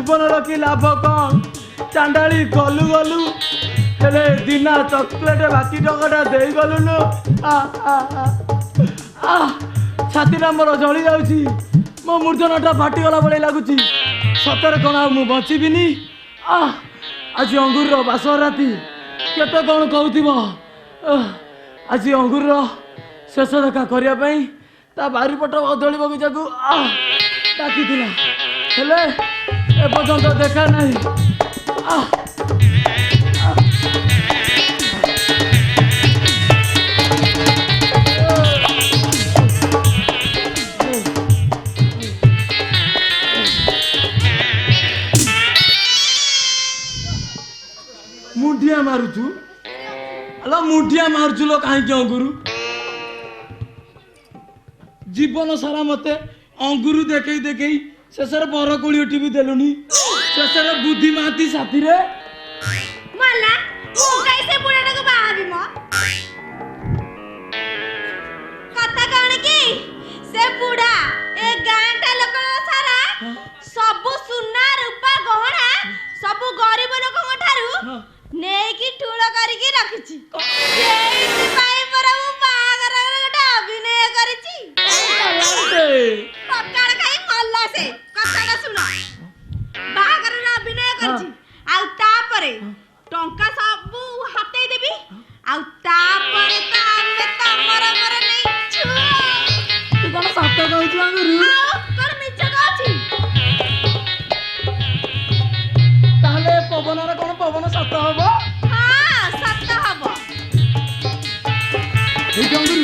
जीवन की लाभ कौन चांडाली गलु गलु हेले दिना चॉकलेट बाकी टकटा दे गलुनु छातीटा मोर जली जाउची मो मूर्धनटा फाटीगला भली लगुच सतर कण मु बचिबिनी आज अंगूर बास राति केते कौन कहूब आज अंगूर शेष देखा करने ता बारीपट कदली बगीचा को डाकी हेले एपर्तंत देखा नहीं मुंडिया मारुचु अला मुंडिया मारुचु लो कहीं अंगुरु जीवन सारा मते अंगुरु देखई देखई शेषर बरकोली उठी भी देलुनी शेषर बुद्धि माती साथी रे मला तू कैसे बुढ़ाटा को बाहाबी म कथा कण की से बुढ़ा ए गांटा लोक सारा सब सुना रूपा गहना सब गरीब लोक ठारू नेकी ठूल करके रखिछि सेई पाई पर मु बागर गोटा अभिनय करिछि पक्काड़ खाई मल्ला से कथाटा सुन बागर अभिनय करिछि आ तापरे टंका सब हाते देबी आ तापरे त आमे तमर मर नै छु तू कोन सत्य कहू अंगुरु कोन मिछ कहछि ताले पवनर कोन पवन सत्य हबो हां सत्य हबो ए अंगुरु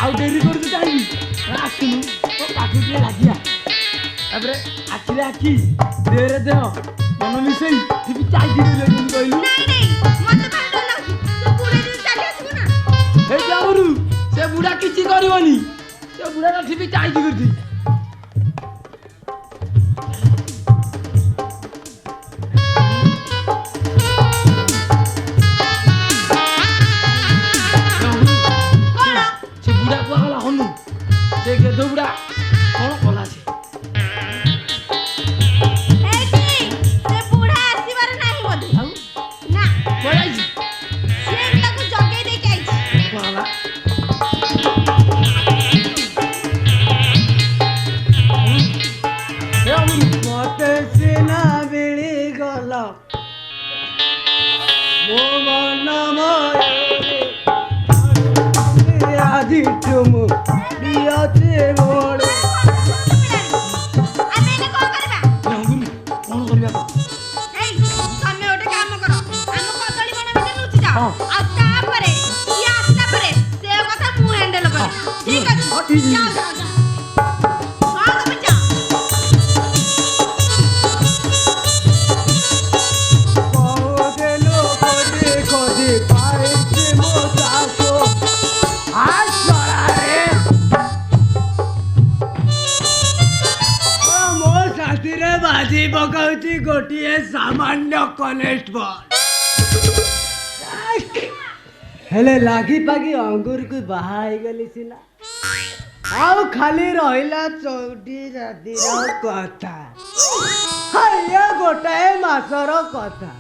आउ देरी कर दे जाई आसुनु तो पाठी के लागिया तापरे आखिरे आखी देरे देह मन मिसई ठीक चाय दी ले कहलु नहीं मत पर डर लागु तू बुढ़े दिन चली आसबो ना हे अंगुरु से बुढ़ा किछि करबनी से बुढ़ा ना ठीक चाय दी करदी बुढ़ा कौन कला से से बुढ़ा आसीबार नाही बोली ना बोला जी से ताको जगे दे के आइछि कला हे अमरू मते सेना बेली गला मो मन माये आदि तुम दियाते मोड़ आमे ने को करबा कौन करबा ए तमे ओटे काम करो हम कदली बना में नुचि जा आ तापरे या आसला परे से कथा मु हैंडल कर ठीक अछि जाओ जाओ स्वागत बच्चा बहुते लोग देखो दे पाए से मोसा को आज सरा रे मो साथी रे बाजी पकाउची गोटिए सामान्य कनेस्टेबल हेले लागी पागी अंगूर को बाहाई गली सिना आउ खाली रहिला चौडी रातिर कथा हाया गोटाए मासर कथा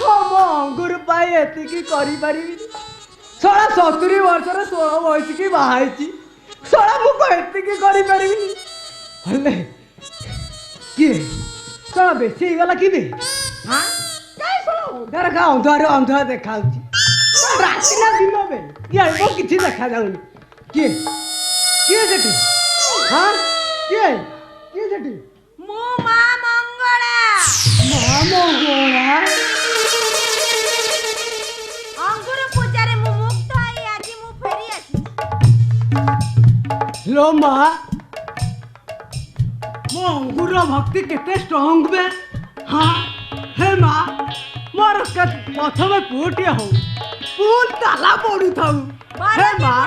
हम अंगूर पाई एतिकी करि परिबी सारा 70 वर्षर 16 वर्ष की बाहाई सारा मुझको एतिकी करि परिबी हले किए सारा बेसी गला कि बे हां काय सारा घर का अंधार देखाउची राति ना दिन बे ये मो किछि देखा जाउनी किए सेठी हां किए सेठी मु मां मंगला अंगुर पूजारे मु मुक्त आई आज मु फेरी आसी लो माँ मो अंगूर भक्ति केते स्ट्रांग बे हाँ हे माँ मोर प्रथम पुटिया हो फूल ताला पड़ू था हे माँ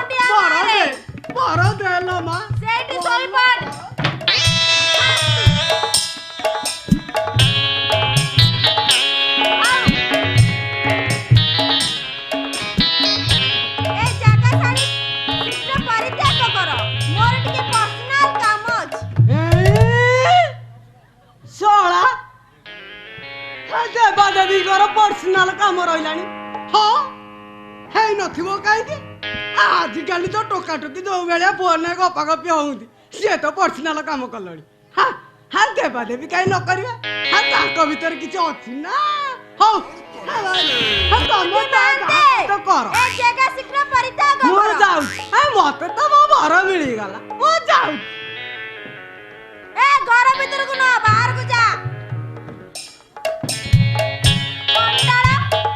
बड़ दे लो माँ सेठी सोई पड़ ए जाका साड़ी शीघ्र परित्याग करो मोर टिके पर्सनल काम अछि सोला ସ୍ୱାମୀଙ୍କର ପର୍ସନାଲ କାମ ରହିଲାଣି। ହଁ ହେଇ ନଥିବ କାହିଁକି? ଆଜିକାଲି ତ ଟୋକା ଟୋକି ଯୋଉ ଭଳିଆ ଫୋନରେ ଗପା ଗପି ହଉନ୍ତି ସିଏ ତ ପର୍ସନାଲ କାମ କଲେଣି। ହଁ ଦେବା ଦେବି କାହିଁ ନ କରିବା? ତାଙ୍କ ଭିତରେ କିଛି ଅଛି ନା? ହଉ ତମେ ତ କର, ଏ ଜାଗା ଶୀଘ୍ର ପରିତ୍ୟାଗ ମୁଁ କର। ଯାଉଛି। ମତେ ତ ମୋ ଘର ମିଳିଗଲା, ମୁଁ ଯାଉଛି। ଏ ଘର ଭିତରକୁ ନ ବାହାରକୁ ଯା। କଣ୍ଡାଳ,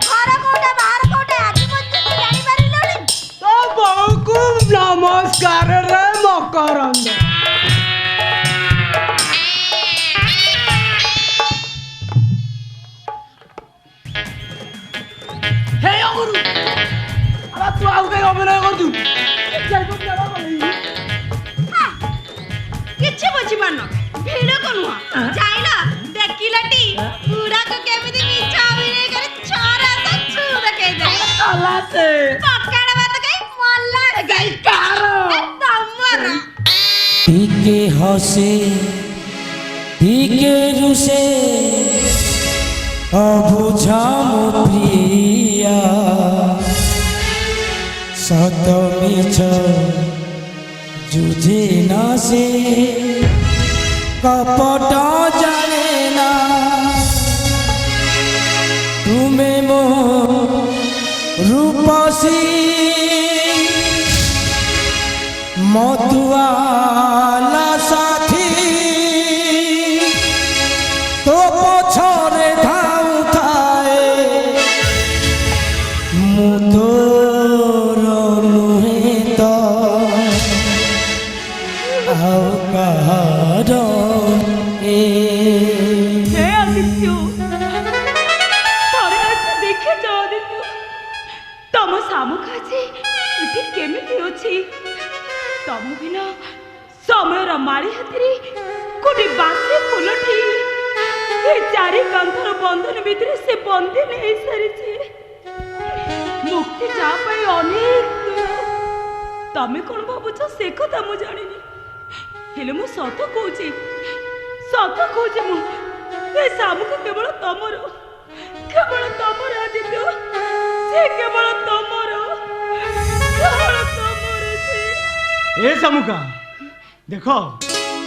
ଘର କୋଉଟା ବାହାର କୋଉଟା ଆଜି ପର୍ଯ୍ୟନ୍ତ ଜାଣିପାରିଲୁନି? ତ ବୋଉକୁ ନମସ୍କାର ରେ ମକରନ୍ଦ। ହେ ଅଗୁରୁ, ଆରେ ତୁ ଆଉ କାଇଁ ଅଭିନୟ କରୁଛୁ? କିଛି ବୁଝିପାରୁନ, ଭିଡକୁ ନୁହଁ ଯାଇଲ ଦେଖିଲଟି ବୁଢାକୁ କେମିତି ମିଛ ଅଭିନୟ କରି ଛଅର ଛୁଁ ଦେଖେଇଦେଲେ। ପଖାଳ ଭାତ ଖାଇ ମଲା ଗାଇ କାର ତମର। টিকে হসে টিকে রুষে অবুঝাম প্রিয়া সত মিছ যুঝে না সে কপট জানে না তুমি মো রূপসী মতুয়ালা সাথী তো পছরে ধাউ থায়ে মু তোর নুহে তো আও কাহার এ हे आदित्य थोड़े आसे देखे जो आदित्य तम सामुख आसे इठी केमिति अछि तम बिना समयर मारी हाथरी कोटी बासे फुलठी ए चारि कांथर बंधन भितरे से बंदी नहीं सारी मुक्ति जा पाई अनेक दूर तमे कोन भाबुछ से कथा मु जानिनी हेले मु सत कहूची मु ए सामुख केवल तमर आदित्य से केवल तमर से ए समुका देख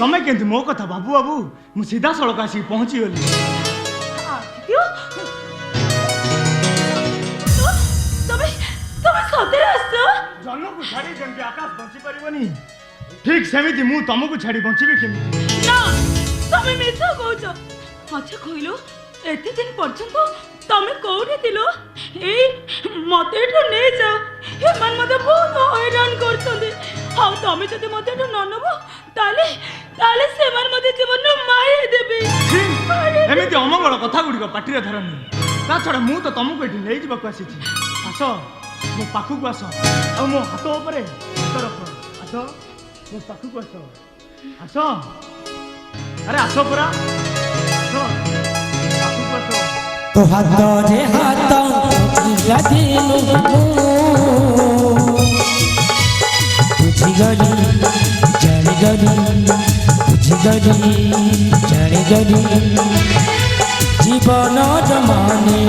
तमे केंति मो कथा बाबू बाबू मु सीधा सड़क आसी पहुंची गली। आदित्य तमे सତରେ आस जन्म को छाड़ी जेंति आकाश बंची परिबनी ठीक सेमिति मु तुमको छाड़ी बंचीबी केमिति? ना तमे मिछ कहूछ अच्छा कहलो एते दिन पर्यंत तमे कोउठी थिलो ए मते एठो नै जा हे मन मते बहुत हैरान करछन्ते हाउ तमे जदि मते एठो न नबो ताले से मन मते जीवन मारे देबे एमिति अमंगल कथा गुडी पाटी रे धरनी ता छडा मु तो तुमको एठी नै जिबाको आसीछि। आस मो पाखु को आस आ मो हाथ ऊपर हाथ रख आस मो पाखु को आस आस अरे आस पुरा आस पाखु को आस तो हाथ रे हाथ लगिनु बुझी गली जानी गली बुझी गली जानी गली जीवन जमाने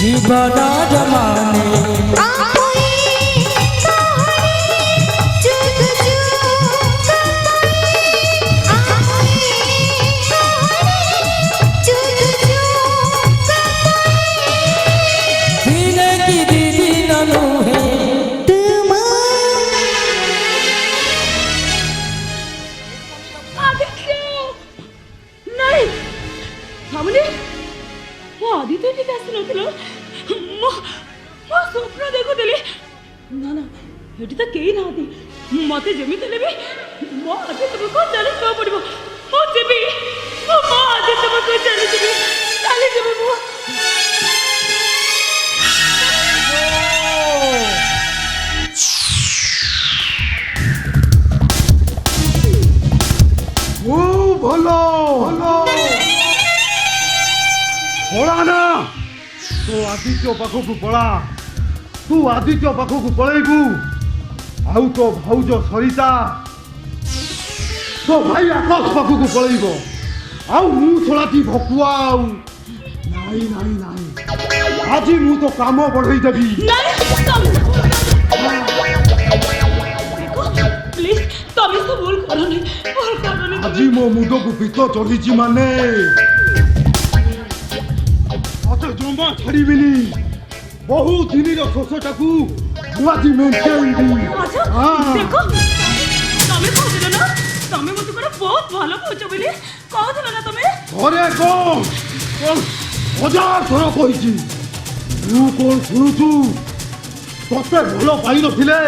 जीवन जमाने ମୁଁ ମୁଁ ସ୍ୱପ୍ନ ଦେଖୁଥିଲି ନା ନା ଏଠି ତ କେହି ନାହାନ୍ତି ମତେ ଯେମିତି ହେଲେ ବି ମୋ ଆଦିତ୍ୟକୁ ଚାଲିଯିବାକୁ ପଡ଼ିବ ମୁଁ ଯିବି ମୋ ଆଦିତ୍ୟକୁ ଚାଲିଯିବି ମୁଁ ଓ ଭଲ ପଳା ନା ତୁ ଆଦିତ୍ୟ ପାଖକୁ ପଳା ତୁ ଆଦିତ୍ୟ ପାଖକୁ ପଳେଇବୁ ଆଉ ତୋ ଭାଉଜ ସରିତା ତୋ ଭାଇ ଆକାଶ ପାଖକୁ ପଳେଇବ ଆଉ ମୁଁ ଛଡ଼ାଟି ଭକୁଆ ଆଉ ନାଇଁ ନାଇଁ ନାଇଁ ଆଜି ମୁଁ ତ କାମ ବଢ଼େଇ ଦେବି ପ୍ଲିଜ ତମେ ତ ଭୁଲ କରନି ଆଜି ମୋ ମୁଣ୍ଡକୁ ପିତ ଚଢ଼ିଛି ମାନେ ମତେ ଜମା ଛାଡ଼ିବିନି ବହୁ ଦିନର ଶୋଷଟାକୁ ମୁଁ ଆଜି ମେଣ୍ଟେଇବି ଦେଖ ତମେ କହୁଥିଲ ନା ତମେ ମତେ ଗୋଟେ ବହୁତ ଭଲ ପାଉଛ ବୋଲି କହୁଥିଲ ନା ତମେ ଘରେ କଣ ହଜାର ଥର କହିଛି ତୁ କଣ ଶୁଣୁଛୁ ତତେ ଭଲ ପାଇନଥିଲେ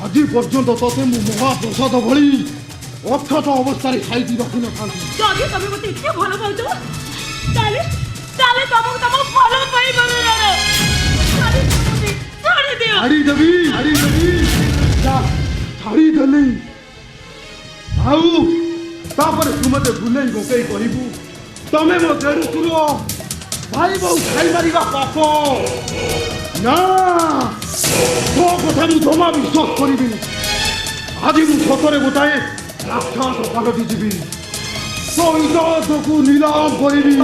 ଆଜି ପର୍ଯ୍ୟନ୍ତ ତତେ ମୁଁ ମହାପ୍ରସାଦ ଭଳି ଅକ୍ଷତ ଅବସ୍ଥାରେ ଖାଇକି ରଖିନଥାନ୍ତି ଯଦି ତମେ ମତେ ଏତେ ଭଲ ପାଉଛ ତାହେଲେ ତାହେଲେ ତମକୁ ତମ ଭଲ ପାଇବାର ଛାଡ଼ିଦେବି ଛାଡ଼ିଦେଲି ଆଉ ତାପରେ ତୁ ମତେ ବୁଲେଇ ବକେଇ କହିବୁ ତମେ ମୋ ଦେଢ଼ଶୁର ଭାଇ ବୋଉ ଖାଇ ମାରିବା ପାପ ନା ତୋ କଥା ମୁଁ ଜମା ବିଶ୍ୱାସ କରିବିନି ଆଜି ମୁଁ ସତରେ ଗୋଟାଏ ରାକ୍ଷସ ପାଲଟି ଯିବି ତୋ ଇଜ୍ଜତକୁ ନିଲାମ କରିବି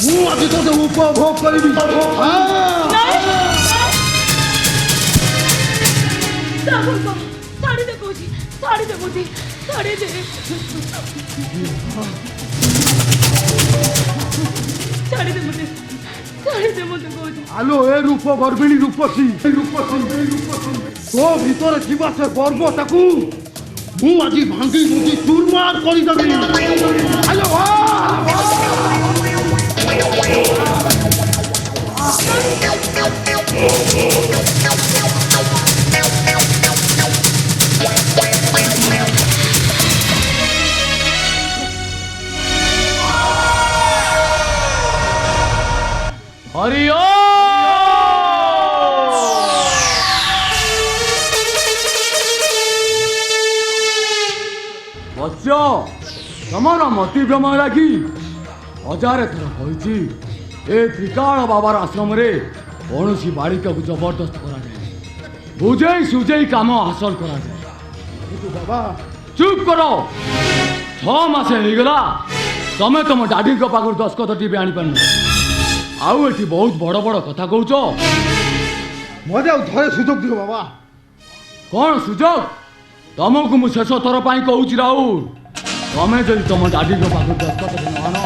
ମୁଁ ଆଜି ତୋତେ ଉପଭୋଗ କରିବି ଛାଡ଼ିଦେ କହୁଛି ଛାଡ଼ିଦେ କହୁଛି ଛାଡ଼ିଦେ ମତେ କହୁଛି ଆଲୋ ଏ ରୂପ ଗର୍ବିଣୀ ରୂପସୀ ତୋ ଭିତରେ ଥିବା ସେ ଗର୍ବ ତାକୁ ମୁଁ ଆଜି ଭାଙ୍ଗି ଭୁଙ୍ଗି ଚୁରମାର କରିଦେବି ଆଲୋ ହରି ବସ୍ୟ ତମର ମତିଭ୍ରମ ହେଲା କି ହଜାରେ ଥର କହିଛି ଏ ତ୍ରିକାଳ ବାବାର ଆଶ୍ରମରେ କୌଣସି ବାଳିକାକୁ ଜବରଦସ୍ତ କରାଯାଏ ବୁଝେଇ ସୁଝେଇ କାମ ହାସଲ କରାଯାଏ କିନ୍ତୁ ବାବା ଚୁପ୍ କର 6 ମାସ ହେଇଗଲା ତମେ ତମ ଡାଡିଙ୍କ ପାଖରୁ ଦସ୍ତଖତ ବି ଆଣିପାରୁନ ଆଉ ଏଠି ବହୁତ ବଡ଼ ବଡ଼ କଥା କହୁଛ ମତେ ଆଉ ଥରେ ସୁଯୋଗ ଦିଅ ବାବା କ'ଣ ସୁଯୋଗ ତମକୁ ମୁଁ ଶେଷ ଥର ପାଇଁ କହୁଛି ରାହୁଲ ତମେ ଯଦି ତମ ଡାଡିଙ୍କ ପାଖରୁ ଦସ୍ତଖତ ନ ଆଣ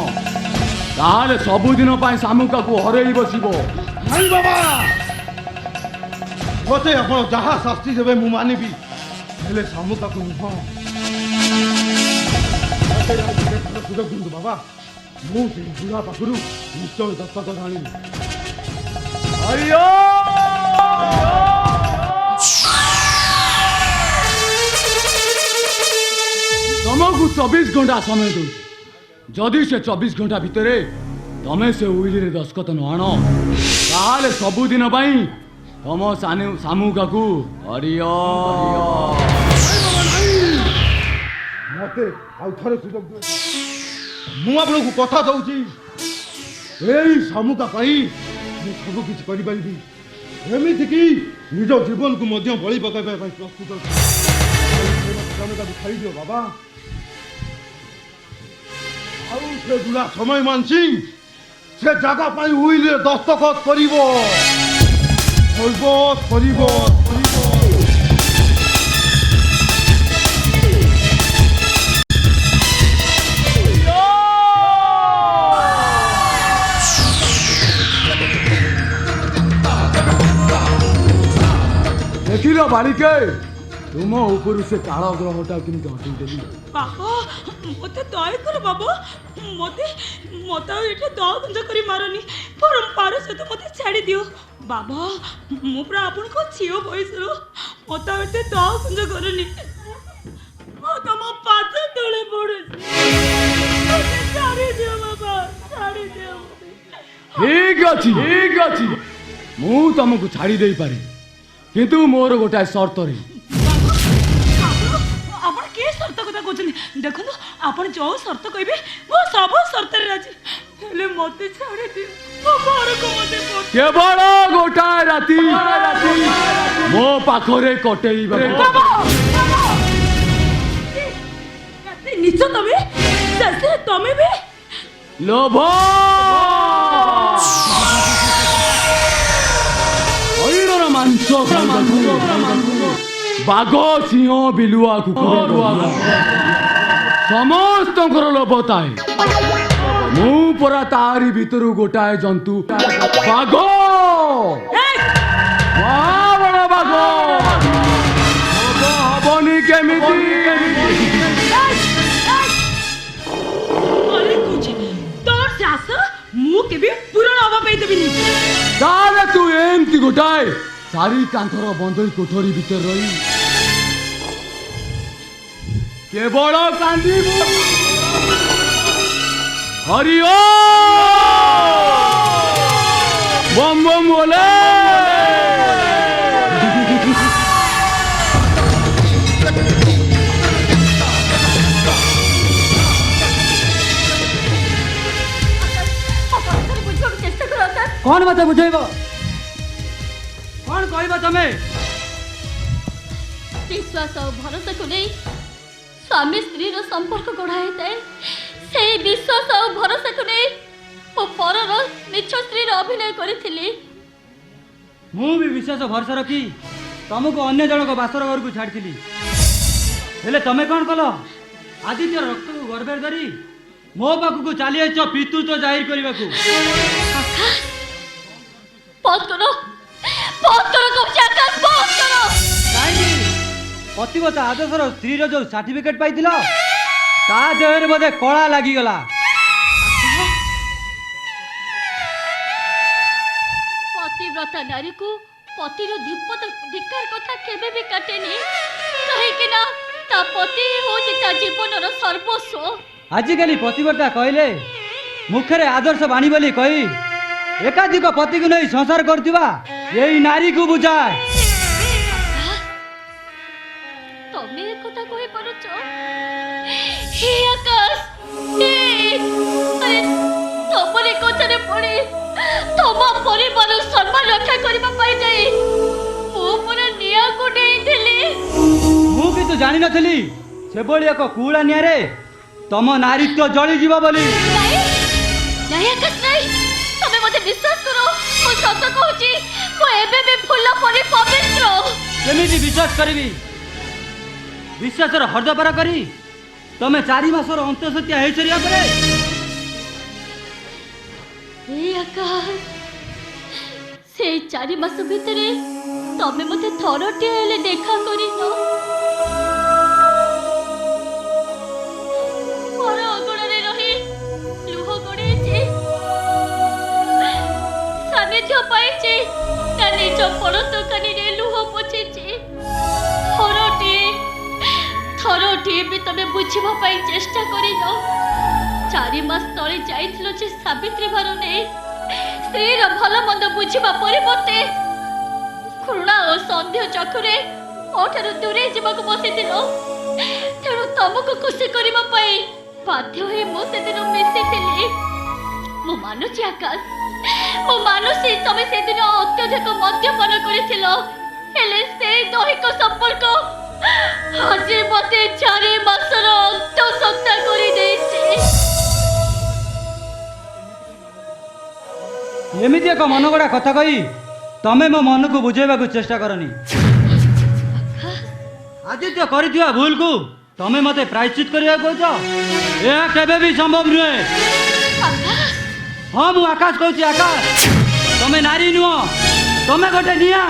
ତାହେଲେ ସବୁଦିନ ପାଇଁ ଶାମୁକାକୁ ହରେଇ ବସିବ ନାଇଁ ବାବା ମତେ ଆପଣ ଯାହା ଶାସ୍ତି ଦେବେ ମୁଁ ମାନିବି ହେଲେ ଶାମୁକାକୁ ନୁହଁ ସୁଯୋଗ ଦିଅନ୍ତୁ ବାବା ମୁଁ ସେଇ ବୁଢ଼ା ପାଖରୁ ନିଶ୍ଚୟ ଦସ୍ତଖତ ଆଣିବି ତମକୁ 24 ଘଣ୍ଟା ସମୟ ଦଉଛି ଯଦି ସେ 24 ଘଣ୍ଟା ଭିତରେ ତମେ ସେ ଉଇଲିରେ ଦସ୍ତଖତ ନ ଆଣ ତାହେଲେ ସବୁଦିନ ପାଇଁ ତମ ଶାମୁକାକୁ ହରିୟ ମତେ ଆଉ ଥରେ ସୁଯୋଗ ଦିଅ ମୁଁ ଆପଣଙ୍କୁ କଥା ଦଉଛି ଏଇ ଶାମୁକା ପାଇଁ ମୁଁ ସବୁ କିଛି କରିପାରିବି ଏମିତିକି ନିଜ ଜୀବନକୁ ମଧ୍ୟ ବଳି ପକାଇବା ପାଇଁ ପ୍ରସ୍ତୁତ ଖାଇଦିଅ ବାବା ଆଉ ସେ ବୁଢ଼ା ସମୟ ମାନସିଂ ସେ ଜାଗା ପାଇଁ ଉଇଲରେ ଦସ୍ତଖତ କରିବ ଦେଖିଲ ବାଳିକେ ତୁମ ଉପରୁ ସେ କାଳ ଗ୍ରହଟା କେମିତି ହଟେଇଦେଲି ବାବା ମତେ ଦୟା କର ବାବା ମତେ ମତେ ଆଉ ଏଠି ଦଗଞ୍ଜ କରି ମାରନି ବରଂ ପାର ସହିତ ମୋତେ ଛାଡ଼ି ଦିଅ ବାବା। ମୁଁ ପୁରା ଆପଣଙ୍କ ଝିଅ ବୟସର, ମୋତେ ଏତେ ଦହସଞ୍ଜ କରନି। ମୁଁ ତମ ପାଦ ତଳେ ପଡୁଛି, ଛାଡ଼ି ଦିଅ ବାବା, ଛାଡ଼ି ଦିଅ। ଠିକ ଅଛି ମୁଁ ତମକୁ ଛାଡ଼ି ଦେଇପାରେ, କିନ୍ତୁ ମୋର ଗୋଟାଏ ସର୍ତ୍ତରେ। ଆପଣ କି ସର୍ତ୍ତ କଥା କହୁଛନ୍ତି? ଦେଖନ୍ତୁ ଆପଣ ଯୋଉ ସର୍ତ୍ତ କହିବେ ମୁଁ ସବୁ ସର୍ତ୍ତରେ ରାଜି, ହେଲେ ମୋତେ ଛାଡ଼ି ଦିଅ। ମୋ ଘରକୁ ମୋତେ କେବଳ ଗୋଟାଏ ରାତି ମୋ ପାଖରେ କଟେଇବାକୁ। ନିଚ ତମେ, ଶେଷରେ ତମେ ବି ଲୋଭ ହରିଣର ମାଂସ ଖାଇବାକୁ, ବାଘ ସିଂହ ବିଲୁଆ କୁକୁର ସମସ୍ତଙ୍କର ଲୋଭ ଥାଏ। ମୁଁ ପରା ତାରି ଭିତରୁ ଗୋଟାଏ ଜନ୍ତୁ, ବାଘ, ମହାବଳ ବାଘ। ଲୋଭ ହବନି କେମିତି? তোর চাষ ମୁଁ କେବେ ପୂରଣ ହବା ପାଇଁ ଦେବିନି। ତାହେଲେ ତୁ ଏମିତି ଗୋଟାଏ ଚାରି କାନ୍ଥର ବନ୍ଧୁଇ କୋଠରୀ ଭିତରେ ରହି କେବଳ କାନ୍ଦିବୁ। ହରି ଓ ବମ୍ ବମ୍ ବୋଲେ। कौन मत बुझेब, कौन कहब तमे? विश्वास और भरोसा को नहीं स्वामी स्त्री रो संपर्क गढ़ा होता है। से विश्वास और भरोसा को नहीं मो परर निच स्त्री रो अभिनय करी। मु भी विश्वास भरोसा रखी तुमको अन्य जन को बासर घर को छाड़ी, हेले तमे कौन कल? आदित्य रक्त को गर्भे धरी मो पाखक चली आइच पितृत्व जाहिर करने को। बहुत करो कब्जा आकाश, बहुत करो। पतिव्रता आदर्शर स्त्री जो सर्टिफिकेट पाई ता देह बोधे कला लगिगला। पतिव्रता नारी को पतिर धिक्कार कथा केबे भी काटेनी, कहीं ना ता पति होची ता जीवनर सर्वस्व। आजिकली पतिव्रता कहले मुखरे आदर्श बाणी बोली कही एकाधिक पति को नहीं संसार करथिबा यही नारी को बुझाए। तमे एक कथा कहि परछ हे आकाश, अरे तमरे कथारे पड़ी तम परिवार सम्मान रक्षा करबा पाई जाई मो पूरा निया को देइथिली। मु कि तो जानि नथली से बोली एक कूड़ा निया रे तम नारीत्व जली जीव बोली। नहीं आकाश नहीं, तमे मते विश्वास करो, मो सत कहूची मो एबे भी फूल परी पवित्र। केमिति विश्वास करिवि? विश्वासर हृदयपरा करी तमे 4 मासर अंतसत्या हे सरिया परे। हे आकाश, से 4 मास भितरे तमे मते थरटे हेले देखा करिनो। मोर अगणरे रही लुह गड़ेचे, सानिध्य पाइचे, ता निज पड़त कानी रे लुह पोछेचे। थरटे भी तमे बुझिबा पाई चेष्टा करिनो। 4 मास तले जाइथिलो जे सावित्री भार नै स्त्री रो भल मंद बुझिबा परिवर्ते करुणा और संदेह चक्षुरे ओठारु दूरे जीवाक बसिथिलो। तेणु तमको खुशी करिबा पाई बाध्य होई मो से दिन मिसिथिली। मो मानुची आकाश, मो मानुसी तमे से दिन अत्यधिक मद्यपान करिथिलो, हेले से दैहिक संपर्क आज मते 4 मासर अंत सत्ता करी देछि। एमिति एक मन गड़ा कथा कही तमे मो मन को बुझेबा को चेष्टा करनी। आदित्य करिथिबा भूल को तमे मते प्रायश्चित करिया कहछ, ए केबे भी संभव नुहे। हाँ मु आकाश कहूची, आकाश तमे नारी नुह, तमे गोटे निया।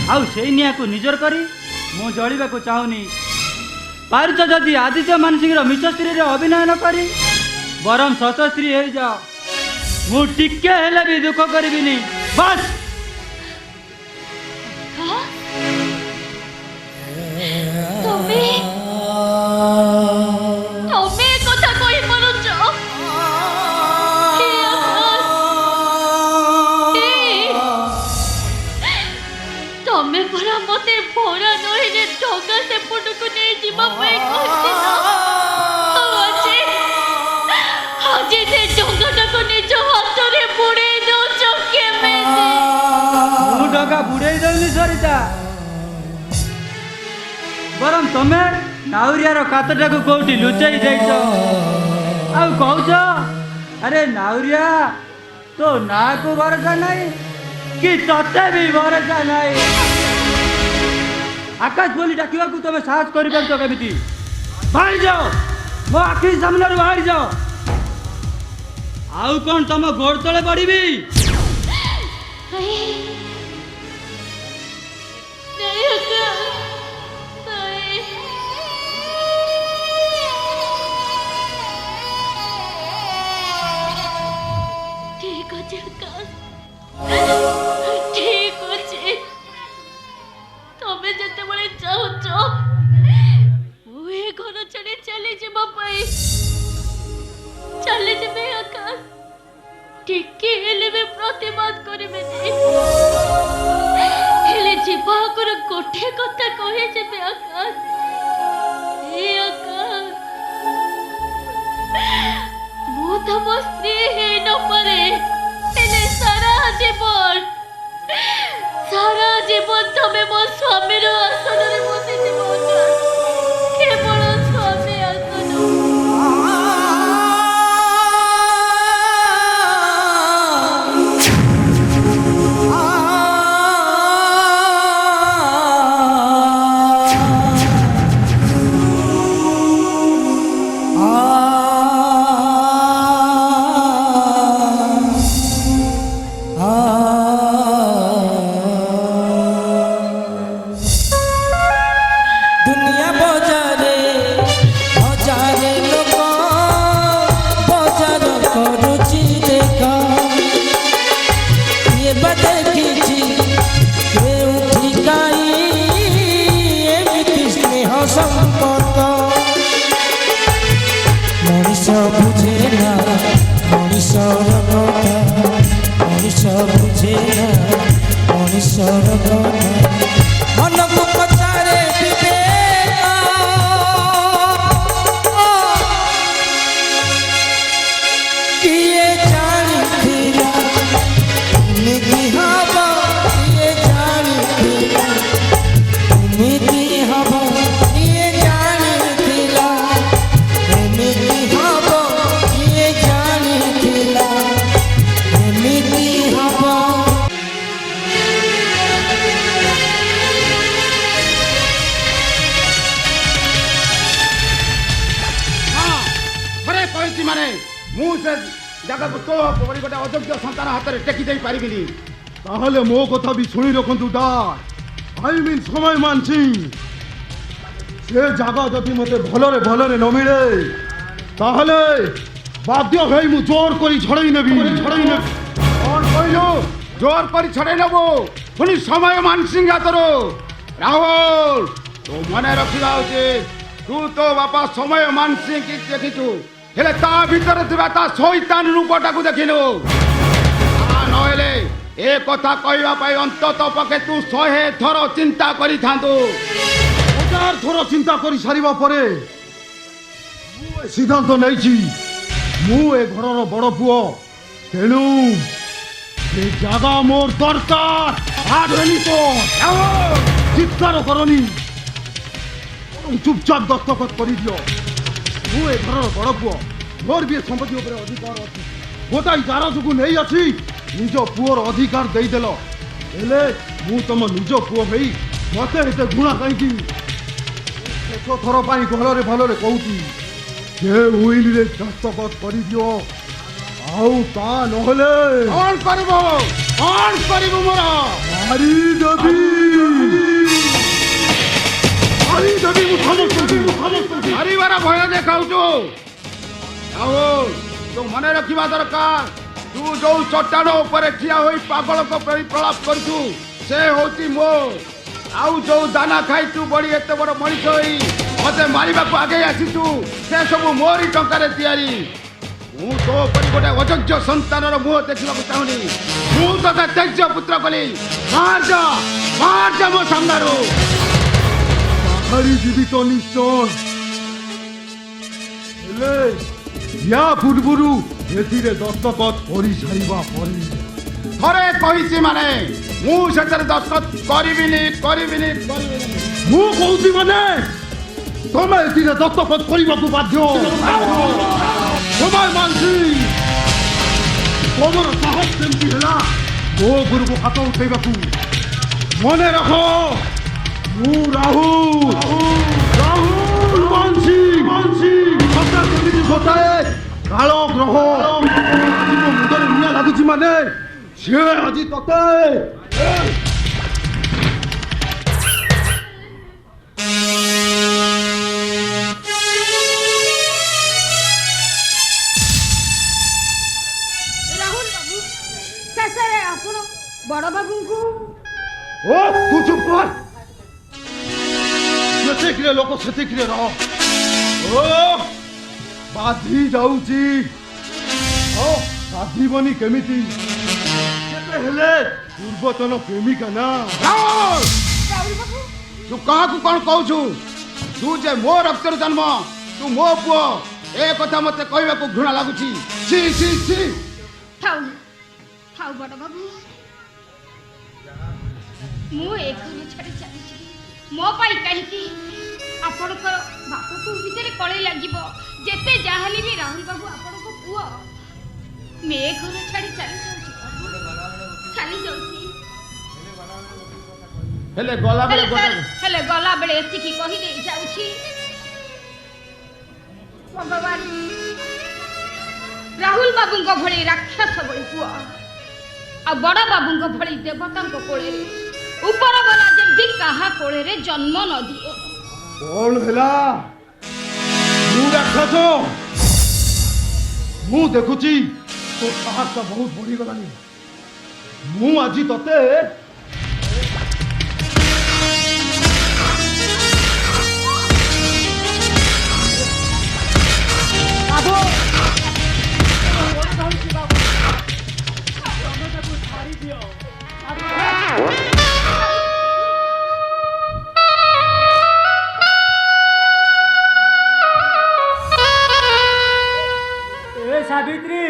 आउ सेई निया को निजर करी मु जलिबा को चाहुनी। पारुच जदि आदित्य मानसिंह मिछ स्त्री रे अभिनय न करी बरम सत स्त्री हो जाओ, ମୁଁ ଟିକେ ହେଲେ ବି ଦୁଃଖ କରିବିନି ବାସ୍। ତମେ ତମେ କଥା କହି ପାରୁଛ? ତମେ ପରା ମତେ ଭରା ନଈରେ ଢଗା ସେପଟକୁ ନେଇ ଯିବା ପାଇଁ କହିଥିଲ। ଆଜି ସେ ଢଗାଟାକୁ ନିଜ ହାତରେ ବୁଡେଇ ଦଉଛ କେମିତି? ମୁଁ ଡଙ୍ଗା ବୁଡେଇ ଦେଲି ସରିତା, ବରଂ ତମେ ନାଉରିଆର କାତଟାକୁ କୋଉଠି ଲୁଚେଇ ଦେଇଛ ଆଉ କହୁଛ ଆରେ ନାଉରିଆ ତୋ ନାଁକୁ ଭରସା ନାହିଁ କି ତତେ ବି ଭରସା ନାହିଁ। ଆକାଶ ବୋଲି ଡାକିବାକୁ ତମେ ସାହସ କରିପାରୁଛ କେମିତି? ବାହାରି ଯାଅ, ମୋ ଆଖି ସାମ୍ନାରୁ ବାହାରି ଯାଅ। ଆଉ କଣ ତମ ଗୋଡ ତଳେ ପଡିବି? ଠିକ ଅଛି ଆକାଶ, ଠିକ ଅଛି। ତମେ ଯେତେବେଳେ ଚାହୁଁଛ ମୁଁ ଏ ଘର ଛାଡି ଚାଲିଯିବା ପାଇଁ ଚାଲିଯିବି ଆକାଶ। ଟିକେ ହେଲେ ବି ପ୍ରତିବାଦ କରିବେନି। ହେଲେ ଯିବା ଆଗରୁ ଗୋଟେ କଥା କହିଯିବି ଆକାଶ, ଏ ଆକାଶ, ମୁଁ ତମ ସ୍ତ୍ରୀ ହେଇନପାରେ, ହେଲେ ସାରା ଜୀବନ ତମେ ମୋ ସ୍ୱାମୀର ଆସନରେ ବସିଯିବ ଆକାଶ। କେବଳ ସ୍ୱାମୀ ଆସନ। दुनिया बजारे हजारे लोक बजार करुची देख ये देखी केउठी काई एमिति स्नेह संपर्क मनीष बुझे ना मनीषर कथा मनीष बुझे ना मनीषर कथा मन को पचारे किए जानिथिला निधि हवा किए जानिथिला निधि हवा किए जानिथिला निधि हवा किए जानिथिला निधि हवा। ଥରେ କହିଛି ମାନେ ମୁଁ ସେ ଜାଗାକୁ ତୋ ପରି ଗୋଟେ ଅଯୋଗ୍ୟ ସନ୍ତାନ ହାତରେ ଟେକି ଦେଇ ପାରିବିନି। ତାହେଲେ ମୋ କଥା ବି ଶୁଣି ରଖନ୍ତୁ ଡାଡ୍, ଆଇ ମିନ୍ ସମୟ ମାନସିଂ। ସେ ଜାଗା ଯଦି ମତେ ଭଲରେ ଭଲରେ ନ ମିଳେ ତାହେଲେ ବାଧ୍ୟ ହୋଇ ମୁଁ ଜୋର କରି ଛଡ଼େଇ ନେବି। କ'ଣ କହିଲୁ? ଜୋର କରି ଛଡ଼େଇ ନେବୁ ପୁଣି ସମୟ ମାନସିଂ ହାତରୁ? ରାହୁଲ, ତୁ ମନେ ରଖିବା ଉଚିତ, ତୁ ତୋ ବାପା ସମୟ ମାନସିଂ କି ଦେଖିଛୁ, ହେଲେ ତା ଭିତରେ ଥିବା ତା ଶୈତାନ ରୂପଟାକୁ ଦେଖିଲୁ। ତା ନହେଲେ ଏ କଥା କହିବା ପାଇଁ ଅନ୍ତତଃ ପକ୍ଷେ ତୁ 100 ଥର ଚିନ୍ତା କରିଥାନ୍ତୁ। 1000 ଥର ଚିନ୍ତା କରି ସାରିବା ପରେ ମୁଁ ଏ ସିଦ୍ଧାନ୍ତ ନେଇଛି, ମୁଁ ଏ ଘରର ବଡ଼ ପୁଅ, ତେଣୁ ଏ ଜାଗା ମୋର ଦରକାର। ଚିତ୍କାର କରନି, ଚୁପଚାପ ଦସ୍ତଖତ କରିଦିଅ। ମୁଁ ଏ ଘରର ବଡ଼ ପୁଅ, ମୋର ବି ଏ ସମ୍ପତ୍ତି ଉପରେ ଅଧିକାର ଅଛି। ଗୋଟାଏ ଯାର ଯୋଗୁଁ ନେଇ ଅଛି ନିଜ ପୁଅର ଅଧିକାର ଦେଇଦେଲ, ହେଲେ ମୁଁ ତମ ନିଜ ପୁଅ ହେଇ ମତେ ଏତେ ଘୃଣା କାହିଁକି? ଶେଷ ଥର ପାଇଁ ଭଲରେ ଭଲରେ କହୁଛି, ସେ ଉଇଲରେ ଦସ୍ତଖତ କରିଦିଅ, ଆଉ ତା ନହେଲେ କ'ଣ କରିବୁ ମୋର? ମାରିଦେବି ମୁଁ ସମସ୍ତଙ୍କୁ। ହାରିବାର ଭୟ ଦେଖାଉଛୁ। ରାହୁଲ, ତୁ ମନେ ରଖିବା ଦରକାର, तू जो चट्टाण ऊपर ठिया होई पागल को प्रलाप करछु से होती मो आउ जो दाना खाई तू बड़ी एते बड़ मनीष होई मते मारिबा को आगे आसीतु से सब मोरी टंकारे तयारी मु तो परि गोटे अयोग्य संतानर मुह देखिबाकू चाहुनी मु तो तेज पुत्र कली मार जा मो सामनारो बाहरी जीवित निश्चय हेले या पूर्वरु एथिरे दस्तखत करि सारिबा परे थरे कहिछि माने मु सेतर दस्तखत करिबिनी मु कहूची माने तमे एथिरे दस्तखत करिबाकू बाध्य समय मानसी तमर साहस केमती हेला मो गुरु को हाथ उठेबाकू मने रखो मु राहुल मानसी सत्ता केमिति बताए कालो ग्रह मुंडर निया लागुची माने से আজি तते ରାହୁଲ ବାବୁ ଶେଷରେ ଆପଣ ବଡ଼ ବାବୁଙ୍କୁ ओ तू चुप कर सेतिकिरे लोक सेतिकिरे रह ओ बाधी जाउची ओ बाधीबनी केमिति केते हेले पूर्वतन प्रेमिका ना राहुल ରାହୁଲ ବାବୁ तू काहाकू कौन कहू तू जे मो रक्तर जन्म तू मो पुओ ए कथा मते कहबाकू घृणा लागुची छी ଥାଉ ଥାଉ ବଡ଼ ବାବୁ ମୁଁ ଏ ଘର ଛାଡ଼ି ଚାଲିଛି ମୋ ପାଇଁ କାହିଁକି ଆପଣଙ୍କର ବାପକୁ ଭିତରେ କଳେଇ ଲାଗିବ ଯେତେ ଯାହାହେଲେ ବି ରାହୁଲ ବାବୁ ଆପଣଙ୍କ ପୁଅ ମୁଁ ଏ ଘର ଛାଡ଼ି ଚାଲି ଯାଉଛି ହେଲେ ଗଲା ବେଳେ ହେଲେ ଗଲା ବେଳେ ଏତିକି କହିଦେଇ ଯାଉଛି ଭଗବାନ ରାହୁଲ ବାବୁଙ୍କ ଭଳି ରାକ୍ଷସ ଭଳି ପୁଅ ଆଉ ବଡ଼ ବାବୁଙ୍କ ଭଳି ଦେବତାଙ୍କ କୋଳରେ ଉପର ଗଲା ଯେମିତି କାହା କୋଳରେ ଜନ୍ମ ନ ଦିଏ कौन हेला मु राक्षस मु देखुची तो साहस बहुत बढ़ी गलानी मु आजी तते बाबू सावित्री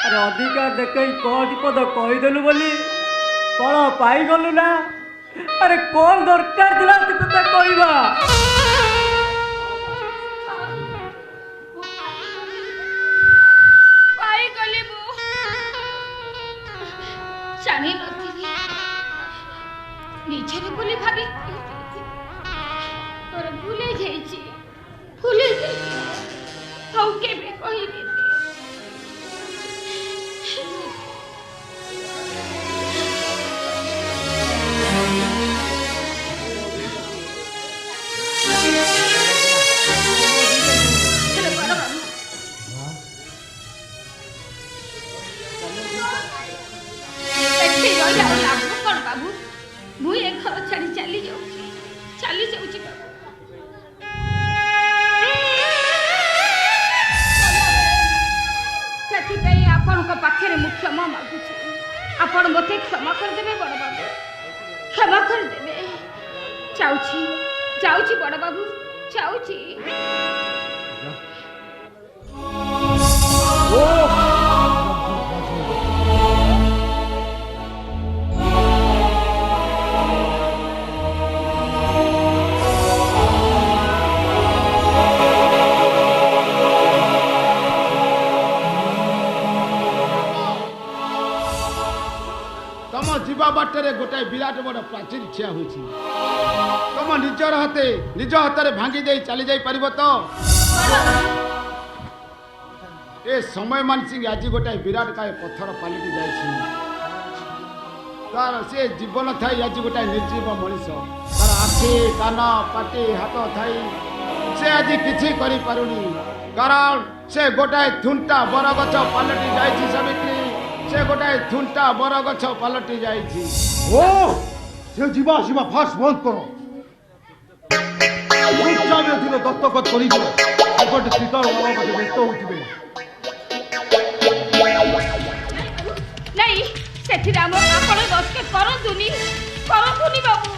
अरे अधिकार देख कौन पद कहीदेलु बोली कौन पाईगलु ना अरे कौन दरकार दिला से कथा कहवा ପାଇଗଲି ମୁଁ ଜାଣି ନଥିଲି ନିଜର ବୋଲି ଭାବି ତୋର ଭୁଲି ଯାଇଛି ଆଉ କେବେ କହିବି बाबू ମୁଁ ଏ ଘର ଛାଡ଼ି ଚାଲି ଯାଉଛି ବାବୁ ସେଥିପାଇଁ ଆପଣଙ୍କ ପାଖରେ ମୁଁ କ୍ଷମା ମାଗୁଛି ଆପଣ ମୋତେ କ୍ଷମା କରିଦେବେ ବଡ଼ ବାବୁ କ୍ଷମା କରିଦେବେ ଯାଉଛି ବଡ଼ ବାବୁ ଯାଉଛି ଯିବା ବାଟରେ ଗୋଟାଏ ବିରାଟ ବଡ଼ ପ୍ରାଚୀର ଠିଆ ହୋଇଛି ତମ ନିଜ ହାତରେ ଭାଙ୍ଗି ଦେଇ ଚାଲି ଯାଇ ପାରିବ ତ ଏ ସମୟ ମାନସିଂ ଆଜି ଗୋଟାଏ ବିରାଟ କାୟ ପଥର ପାଲିଟି ଯାଇଛି ତାର ସେ ଜୀବନ ଥାଇ ଆଜି ଗୋଟାଏ ନିର୍ଜୀବ ମଣିଷ ତାର ଆଖି କାନ ପାଟି ହାତ ଥାଇ ସେ ଆଜି କିଛି କରିପାରୁନି କାରଣ से गोटाए थुंटा बरगछ पलटि जाइछि सावित्री से गोटाए थुंटा बरगछ पलटि जाइछि ओ से जीवा आसवा फास्ट बंद करो एथिरे दस्तखत करिबो एपटे श्रीकाल बाबा मते व्यस्त होउथिबे नहीं सेठिरे हम आपण दस्खत करंतुनी बाबू करंतुनी बाबू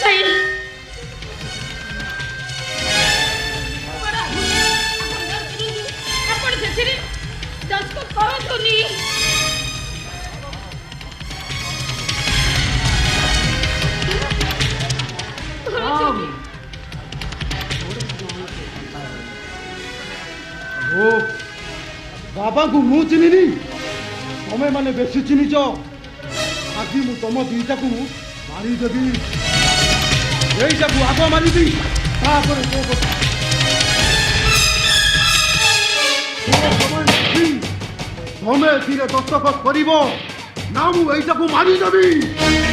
नहीं आपण सेठिरे दस्खत करंतुनी ओ बाबा को मु चिनिनी तमे माने बेसी चिनिच आज मु तम दीटा को मारी देबी एइटा को आगो मारी दी तापर तो को तमे धीरे दस्तखत करिवो ना मु एइटा को मारी देबी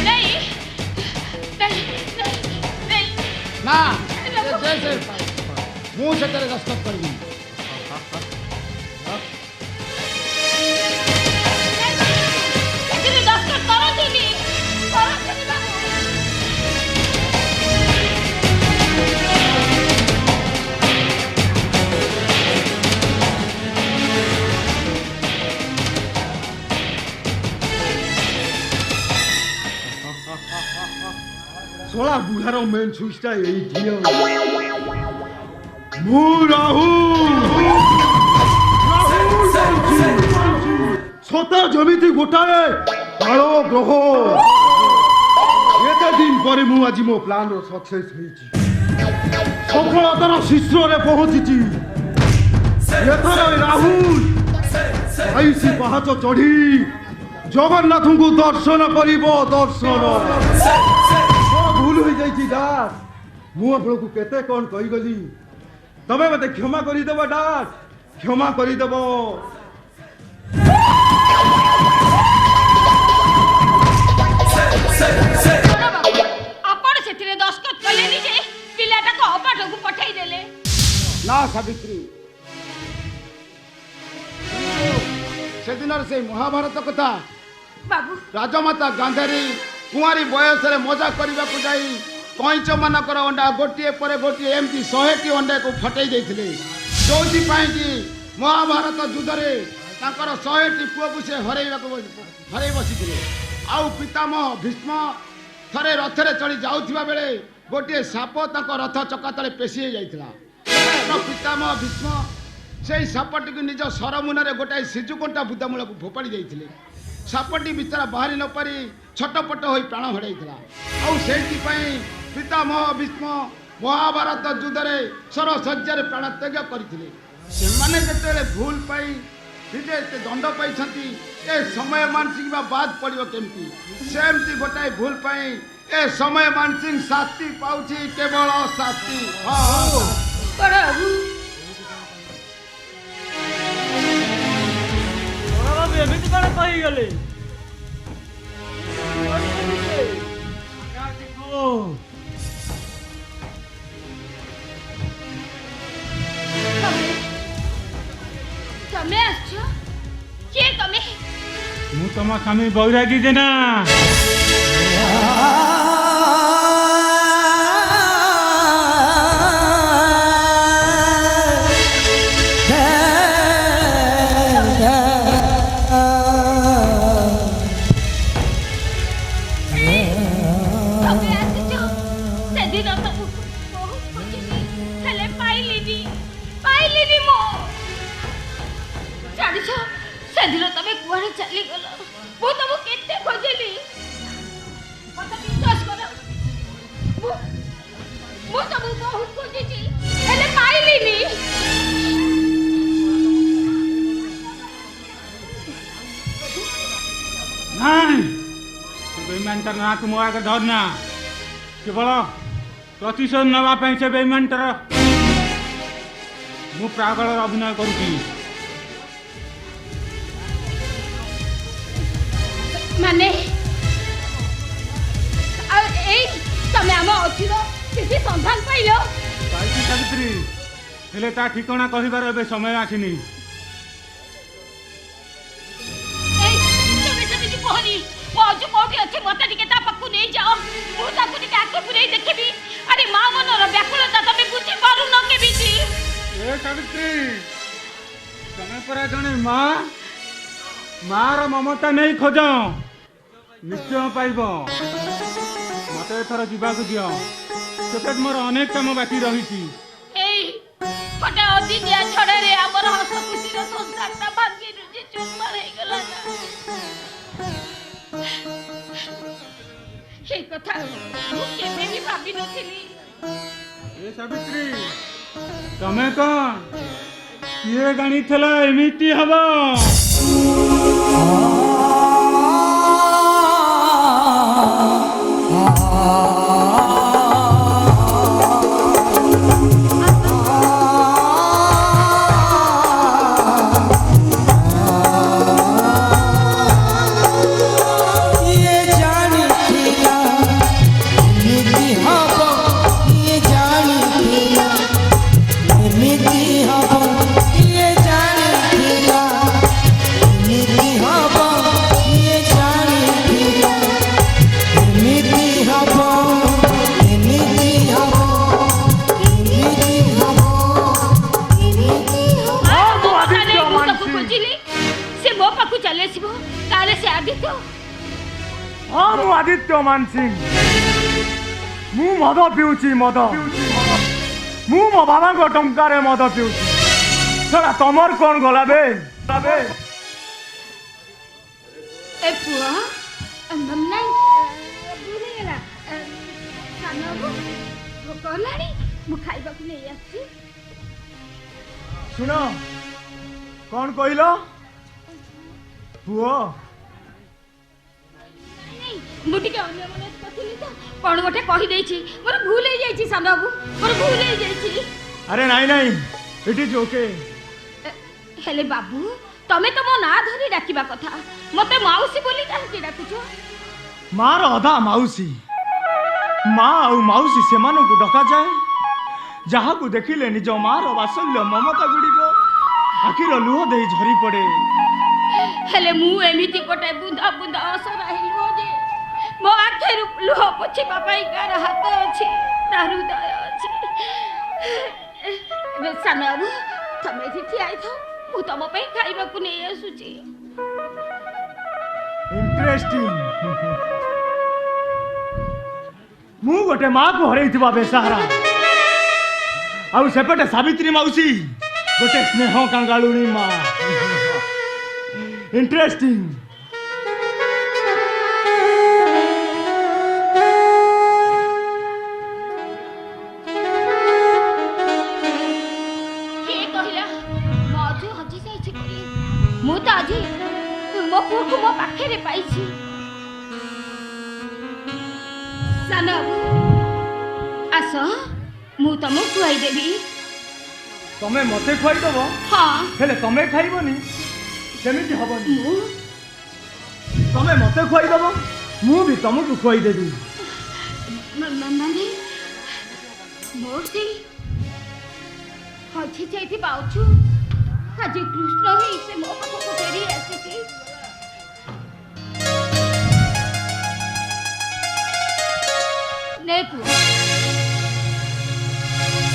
नहीं नहीं नहीं ना जैसे मु सेतरे दस्तखत करबी सेठिरे दस्खत करंतुनी बाबू सोला बुढ़ार मेन सुइचटा एई दियो मु राहुल सता जमिति गोटाए कालो ग्रह एते दिन पर मु आज मो प्लान रो सक्सेस होईची सफलतार शीर्ष रे पहुंचीची एथर राहुल आईसी पहाच चढ़ी जगन्नाथ को दर्शन करिबो दर्शन भूल हो जाइए डाक मु आपको केते कौन कही गली तबे मते क्षमा करी देबो डाक क्षमा करी देबो आपण सेठिरे दस्खत कलेनी जे पिलाटा को अपाठ को पठाई देले ना सावित्री से दिन से महाभारत कथा बाबू राजमाता गांधारी कुआरी बयस मजा करने को जाई कईच मानकर अंडा गोटे पर गोटे एमती 100टी अंडा को फटई देते जो कि महाभारत युद्ध में 100टी पुआ को से हर बसी आउ पितामह भीष्म थरे रथरे चढ़ी जाऊा बेले गोटे साप रथ चका तले पेशी जाता पितामह भीष्म से सापटी को निज सरमुन गोटाए सिजुकंटा बुदामूल को फोपाड़ी जाते सापटी बिचारा बाहरी न पारी छटपट हो प्राण हराइला आउ पितामह भीष्म महाभारत युद्ध में सरसज्जार प्राणत्याग करते भूल पाई दंड पाई ए समय मानसिंह बाद पड़ो केमती सेमती गोटाए भूल पाई ए समय मानसिंह शास्ति पाउछि केवल शास्ति एमिति कण कही गले तमे आछो के तमे मु तम स्वामी बैरागी जेना तमे आछो से दिन तो बहुत खोजिली हेले पाइलिनी मो जानिछ से दिन तमे कुआरे चली गलो मु तमु केते खोजिली मत विश्वास करो मु तमु बहुत खोजिची हेले पाइलिनी नहीं बेईमानटर ना तुम आगे धरना केवल प्रतिशोध नापी से बेईमानटर मु प्रागल अभिनय करुची माने ତମେ ଆମ ଅଛିର କିଛି ସନ୍ଧାନ ପାଇଲ? ପାଇଛି ସାବିତ୍ରୀ, ହେଲେ ତା ଠିକଣା କହିବାର ଏବେ ସମୟ ଆସିନି। ତମେ ସେମିତି କୁହନି। ମୋ ଅଜୁ କୋଉଠି ଅଛି ମତେ ଟିକେ ତା ପାଖକୁ ନେଇଯାଅ। ମୁଁ ତାକୁ ଟିକେ ଆଖି ପୁରେଇ ଦେଖିବି। ଆରେ ମା ମନର ବ୍ୟାକୁଳତା ତମେ ବୁଝିପାରୁନ କେମିତି? ଏ ସାବିତ୍ରୀ, ତମେ ପରା ଜଣେ ମା, ମାର ମମତା ନେଇ ଖୋଜ, ନିଶ୍ଚୟ ପାଇବ। ମତେ ଏଥର ଯିବାକୁ ଦିଅ, ସେପଟେ ମୋର ଅନେକ କାମ ବାକି ରହିଛି। ଏଇ ଗୋଟେ ଅଦିନିଆ ଝଡ଼ରେ ଆମର ହସ ଖୁସିର ସଂସାରଟା ଭାଙ୍ଗି ରୁଜି ଚୁରମାର ହେଇଗଲା ନା। এই কথা ମୁଁ କେବେ ବି ଭାବିନଥିଲି। ଏ ସାବିତ୍ରୀ, ତମେ କଣ କିଏ ଜାଣିଥିଲା ଏମିତି ହବ? हाँ मु आदित्य मानसिंह, मु मद पिउची मद, मु मो बाबा को टंकार मद पिउची। सरा तमर कौन गला बे? ए पुआ नहीं भूली गेला सानबो कहलानी मु खाइबा को नहीं आसी। सुनो कौन कहलो पुओ? मुझे अन्य मन कथिली तो कौन गोटे कही देछि मोर भूल हो जाइछि सानबो मोर भूल हो जाइछि। अरे नहीं नहीं इट इज ओके। हेले बाबू तमे तो मो ना धरी डाकिबा कथा, मते माउसी बोली काहे डाकुछो? मार अधा माउसी, माँ और माउसी से डका जाए जहाँ को देखिले निज मार वात्सल्य ममता गुड़िक आखिर लुह दे झरी पड़े। हेले मु एमिति गोटे बुंदा बुंदा असरा हेलु जे मो आखिर लुह पोछिबा पई कार हाथ अछि ना हृदय अछि। सानबो तमे एठी ठियाई थो, मु तम पई खाइबा को नै आसुची। इंटरेस्टिंग। मु गोटे माँ को हरैथिबा बेसहारा आउ सेपटे सावित्री माउसी गोटे स्नेह कांगालुणी माँ। इंटरेस्टिंग। मु तो आज मो पुओ को मो पाखे पाइछि। सानबो आस मु तुमको खुआई देबी। तमे मते खुआई दबो? हाँ हेले तमे खाइबनी सेमिति हबनी। तमे मते खुआई दबो मु भी तुमको खुआई देबी। माने मोर से हछि जाइति पाउछु आज कृष्ण ही से मो पाखो को फेरी आसीछि। ने पुओ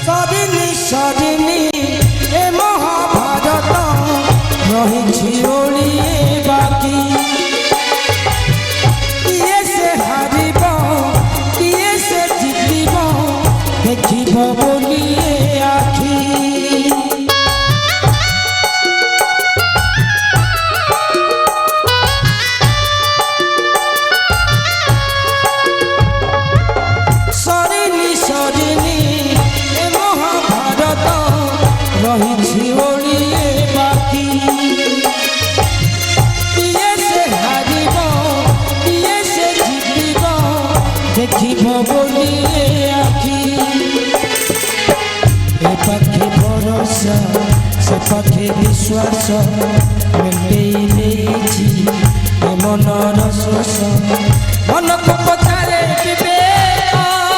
सदिनी सदिनी ए महाभारत रही ओलिए बाकी किए से हारिब किए से जितिब देखिब बोलिए आखि। रही ओलिए बाकी किए से हारिब किए से जितिब देखिब बोलिए आखि। ए पाखे भरोसा से पाखे विश्वास मेटेई देछि ए मनर शोष मन को पचारे बिबेक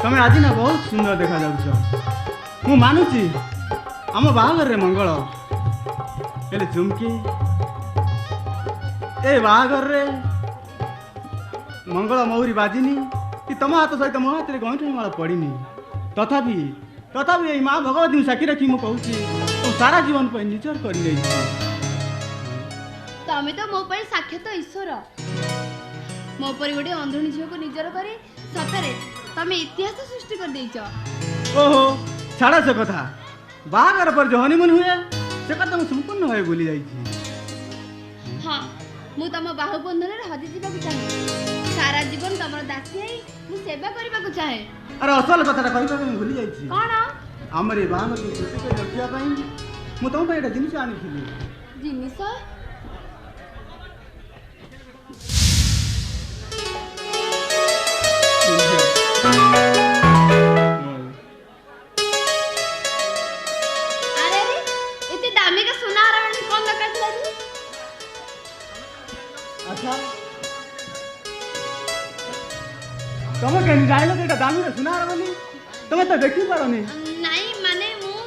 ତମେ ଆଜି ନା ବହୁତ ସୁନ୍ଦର ଦେଖାଯାଉଛ। ମୁଁ ମାନୁଛି ଆମ ବାହାଘରରେ ମଙ୍ଗଳ, ହେଲେ ଚୁମକି ଏ ବାହାଘରରେ ମଙ୍ଗଳ ମହୁରୀ ବାଜିନି କି ତମ ହାତ ସହିତ ମୋ ହାତରେ ଗଇଁଠା ମାଳ ପଡ଼ିନି। ତଥାପି ଏଇ ମା ଭଗବତୀଙ୍କୁ ସାକ୍ଷୀ ରଖି ମୁଁ କହୁଛି ମୁଁ ସାରା ଜୀବନ ପାଇଁ ନିଜର କରିନେଇଛି। ତମେ ତ ମୋ ପାଇଁ ସାକ୍ଷାତ ଈଶ୍ୱର। ମୋ ପରି ଗୋଟେ ଅନ୍ଧୁଣୀ ଝିଅକୁ ନିଜର କରି ସତରେ ତମେ ଇତିହାସ ସୃଷ୍ଟି କରିଦେଇଛ। ଓହୋ ଛାଡ଼ ସେ କଥା। ବାହାଘର ପରେ ଯୋଉ ହନିମୁନ ହୁଏ ସେ କଥା ମୁଁ ସମ୍ପୂର୍ଣ୍ଣ ଭାବେ ଭୁଲି ଯାଇଛି। ହଁ, ମୁଁ ତମ ବାହୁ ବନ୍ଧନରେ ହଜି ଯିବାକୁ ଚାହେଁ। ସାରା ଜୀବନ ତମର ଦାସୀ ହେଇ ମୁଁ ସେବା କରିବାକୁ ଚାହେଁ। ଆରେ ଅସଲ କଥାଟା କହିବାକୁ ମୁଁ ଭୁଲି ଯାଇଛି। କଣ ଆମର ଏ ବାହାଘରକୁ ଖୁସି କରି ରଖିବା ପାଇଁ ମୁଁ ତମ ପାଇଁ ଗୋଟେ ଜିନିଷ ଆଣିଥିଲି। ଜିନିଷ? ଆରେ ଏତେ ଦାମିକା ସୁନା ହାର ଆଣି କଣ ଦରକାର ଥିଲା ଯେ? ଆଚ୍ଛା ତମେ କେମିତି ଜାଣିଲ ଯେ ଏଇଟା ଦାମିର ସୁନାହାର ବୋଲି? ତମେ ତ ଦେଖିପାରନି। ନାଇଁ ମାନେ ମୁଁ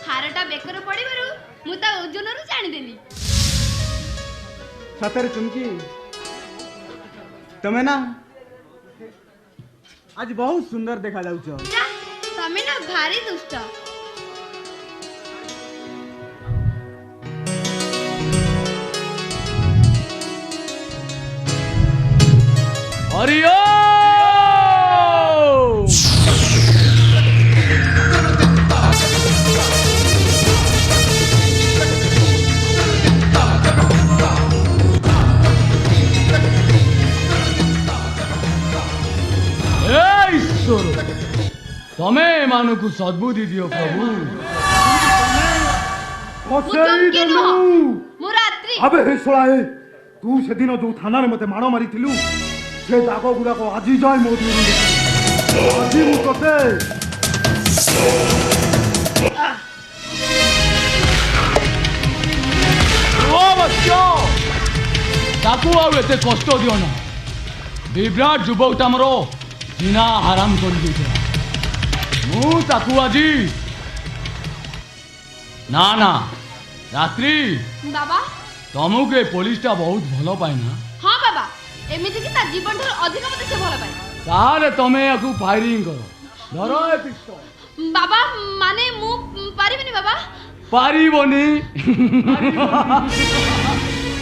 ହାରଟା ବେକରେ ପଡ଼ିବାରୁ ମୁଁ ତା ଓଜନରୁ ଜାଣିଦେଲି। ସତରେ ଚୁମକି ତମେ ନା ଆଜି ବହୁତ ସୁନ୍ଦର ଦେଖାଯାଉଛ। ଯା, ତମେ ନା ଭାରି ଦୁଷ୍ଟ। हरिओ ईश्वर तमे एमानकु सद्बुद्धि दियो प्रभु। ମୁଁ ଚମକି ନୁହଁ, ମୁଁ ରାତ୍ରି। আবে হে শোলায়ে তু সেদিন যে থানার মতে মাড় মারিଥିଲୁ সে দাগ গুড়াক আজি যায় ମୋ ଦେହରୁ। ଆଜି ମୁଁ ତତେ ओ बच्चो ताकू आउ एते कष्ट दियो ना। विभ्राट युवक तमरो जीना आराम कर दीजिए। मु ताकू आजी ना ना रात्रि बाबा तमको ए पुलिसटा बहुत भल पाए ना। हाँ बाबा, एमिति कि ता जीवन ठाରୁ ଅଧିକ ମତେ ସେ ଭଲ ପାଏ। ताले तमे याकू फायरिंग करो। धरो ए पिस्तल। बाबा माने ମୁଁ ପାରିବିନି बाबा। पारिबनी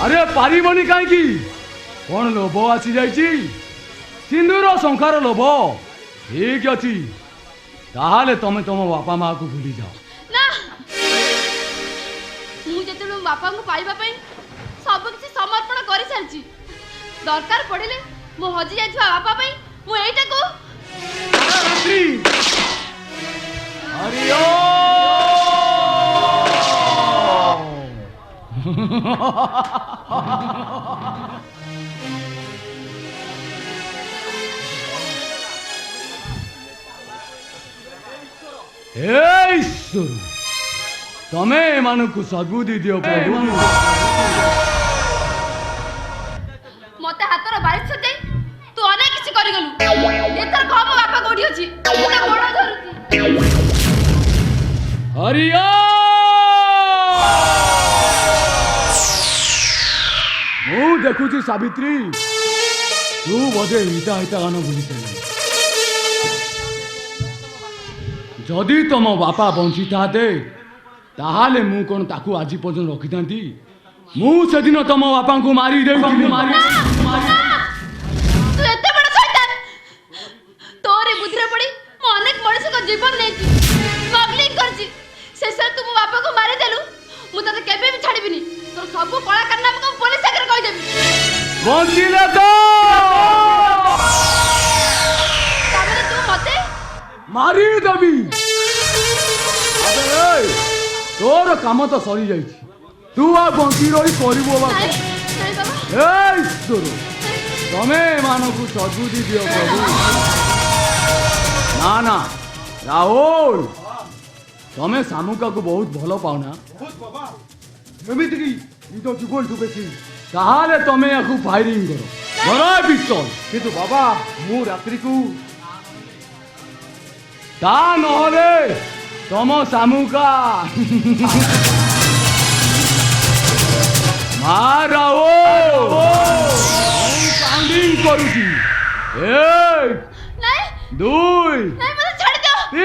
अरे पारिबनी काई की कोन लोभ आसी जाईची? सिंदूर संखार लोभ ठीक अछि। ताहाले तमे तम बापा माँ को भूली जाओ ना, ମୁଁ ଯେତେବେଳେ ମୋ ବାପାଙ୍କୁ ପାଇବା ପାଇଁ ସବୁ କିଛି ସମର୍ପଣ କରି ସାରିଛି। ଦରକାର ପଡ଼ିଲେ ମୁଁ ହଜି ଯାଇଥିବା ବାପା ପାଇଁ ମୁଁ ଏଇଟାକୁ हरिओ हे ईश्वर तमे एमानकु सद्बुद्धि दियो प्रभु। ମତେ ହାତର ବାରିଶ ଯାଇ ତୁ ଅନେକ କିଛି କରିଗଲୁ। ଏଥର କହ ମୋ ବାପା କୋଉଠି ଅଛି? ମୁଁ ତା ଗୋଡ଼ ଧରୁଛି। हरिओ मु देखुची सावित्री तू बोधे हिता हिता गान भूली चली। जदि तुम बापा बंची थाते ताहाले मु कोन ताकू आजी पर्यंत रखी थांती। मु सेदिन तुम बापा को मारी देइथिली। तू एते बड़ शैतान। तोरे बुद्धिरे पड़ी ମୁଁ ଅନେକ ମଣିଷଙ୍କ ଜୀବନ ନେଇଛି, ସ୍ମଗଲିଂ କରିଛି। ଶେଷରେ ତୁ ମୋ ବାପାକୁ ମାରି ଦେଲୁ। ମୁଁ ତତେ କେବେ ବି ଛାଡ଼ିବିନି। ତୋର ସବୁ କଳା କାରନାମାକୁ ମୁଁ ପୋଲିସ ଆଗରେ କହିଦେବି। बंचिले तो ତାପରେ ତୁ ମତେ मारी देबी। अबे ए तोर काम तो सरी जाईची। तू आ बंची रही करबो बा। ନାଇଁ ନାଇଁ ବାବା। ए ईश्वर तमे मानकु सद्बुद्धि दियो प्रभु। ना ना राहुल तमे सामुका को बहुत भलो पाओ ना। বাবা এমিতি কি ইতো জীবন ঢুকেছি। ताहाले तमे याकू फायरिंग करो। धरो पिस्तल। কিন্তু বাবা ମୁଁ ରାତ୍ରିକୁ ता नहले तम सामुका माराओ काउंटिंग करूची 1 नहीं 2 नहीं मुझे छोड़ दो 3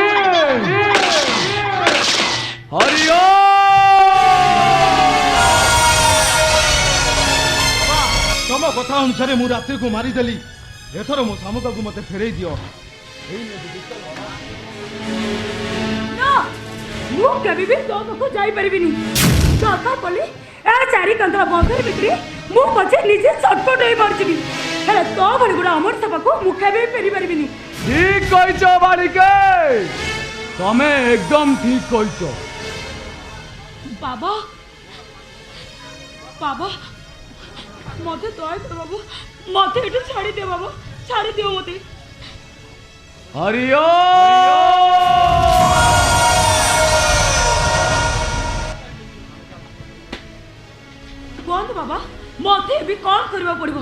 हरिओ ତମ କଥା ଅନୁସାରେ ମୁଁ ରାତ୍ରିକୁ ମାରିଦେଲି ଏଥର ମୋ ଶାମୁକାକୁ ମତେ ଫେରେଇ ଦିଅ ନା ମୁଁ କେବେ ବି ତୋ ପାଖକୁ ଯାଇପାରିବିନି ଦରକାର ପଡ଼ିଲେ ଏ ଚାରି କାନ୍ଥର ବନ୍ଧରେ ଭିତରେ ମୁଁ ପଛେ ନିଜେ ସଟପଟ ହେଇ ମରିଯିବି ହେଲେ ତୋ ଭଳି ଗୁଡ଼ା ଅମର ପାଖକୁ ମୁଁ କେବେ ବି ଫେରି ପାରିବିନି ठीक कहिଛ बालिके तमे एकदम ठीक कहिଛ बाबा बाबा मते दया कर बाबा मते एटू छाड़ी दे बाबा छाड़ी दियो मते हरिओ बंद बाबा मते भी कौन करबा पड़िबो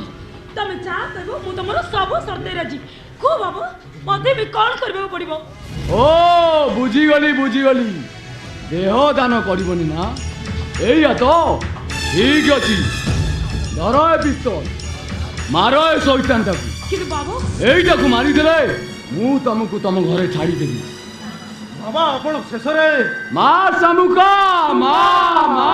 तमे जा करबो मु तमरो सब शर्त राजी को बाबा मते भी कौन करबा पड़िबो ओ बुझी गली देह दान करबनी ना एया तो ठीक अछि धर ए पिस्तल मारो ए शैतान ताकू कि बाबा एइटा को मारी देले मु तुमको तुम घरे छाड़ी देबी ବାବା ଆପଣ ଶେଷରେ मा सामुका मा मा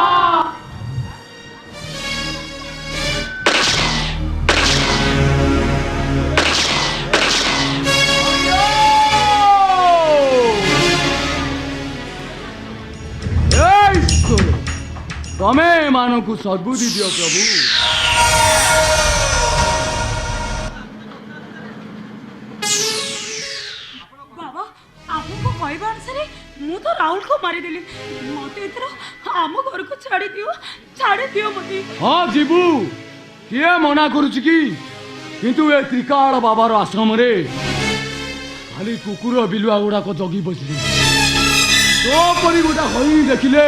तमे मानकु सद्बुद्धि दियो प्रभु बाबा आपको कहवा अनुसार मु तो राहुल को मारी देली मते इथरो आम घर को छाड़ी दियो मते हाँ जीबू किए मना करुची कि किंतु ए त्रिकाल बाबार आश्रम रे खाली कुकुर बिलुआ गुड़ाक जगी बसले तो परी गोटा हई देखिले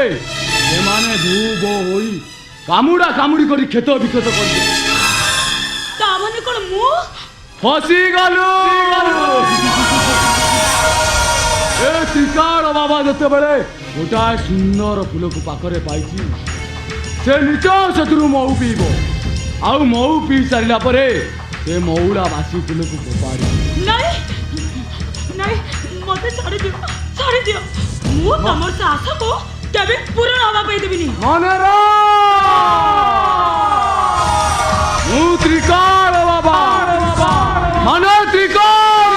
एमाने धू बो होई कामुड़ा कामुड़ी करी खेत विखेत कर ता माने कोन मु फसी गलु ए त्रिकाल बाबा जते बेले गोटा सुंदर फूल को पाखरे पाइची से निज सेतुरु मऊ पीबो आउ मऊ पी सारिला परे से मऊला बासी फूल को फोपाड़ी नहीं नहीं मते छाड़ी दियो मु तमर से आशा को केबे पूर्ण हवा पे देबिनी मनेरा मु त्रिकाल बाबा मन त्रिकाल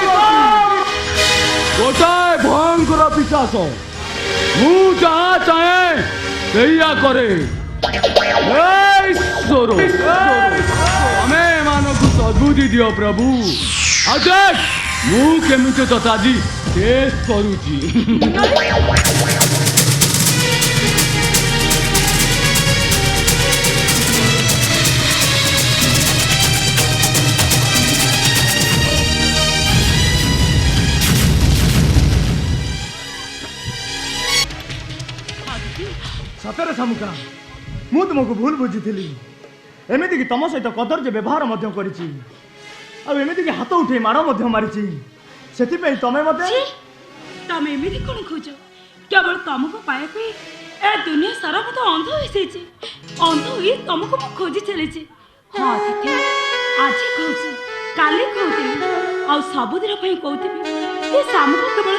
गोटा भयंकर पिशाच मु जहाँ चाहे सैया करे ईश्वर तमे मानक सद्बुद्धि दियो प्रभु आज मु केमिति तताजी टेस्ट करूची सतरे सामुका मु तुमको भूल बुझी एमती कि तुम सहित कदर्य व्यवहार करिछि आ एमती कि हाथ उठे माड़ मारिछि सेतिपई तमे मते तमे एमिति कोन खोज केवल तुमको पाए पे ए दुनिया सारा मत अंध होई सेछि अंध होई तुमको मु खोजी चलेछि हां तिथे आज खोजी काली खोती आ सबुदिन पई कहउतिबी ए सामको केवल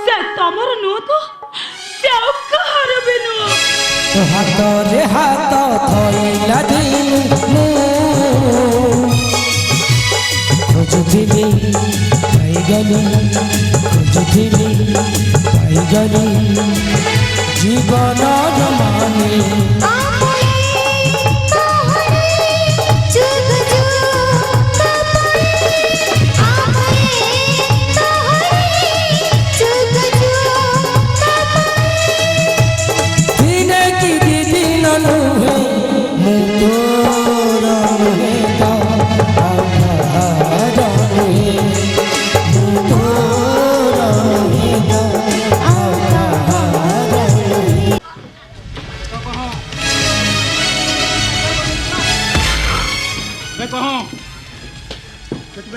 से तमर नो तो से ଆଉ କାହାର ବି ନୁହ ହାତରେ ହାତ ଥଇଲା ଦିନୁ ଖୋଜୁଥିଲି ପାଇଗଲି ଖୋଜୁଥିଲି ପାଇଗଲି ଜୀବନ ଜମାନି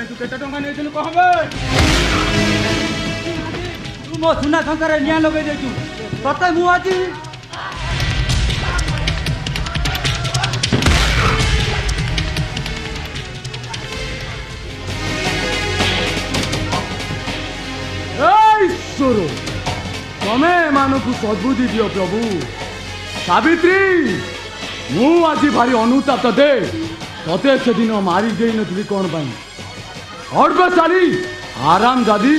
तू केते टंका नहीं कह तू मो सुना शंकर निया लगे देचु तते मु आजी ईश्वर तमे मानकु सद्बुद्धि दियो प्रभु सावित्री मु आज भारी अनुताप दे तते से दिन मारी गई नथली कोन पाई हड़बेशाली आराम दादी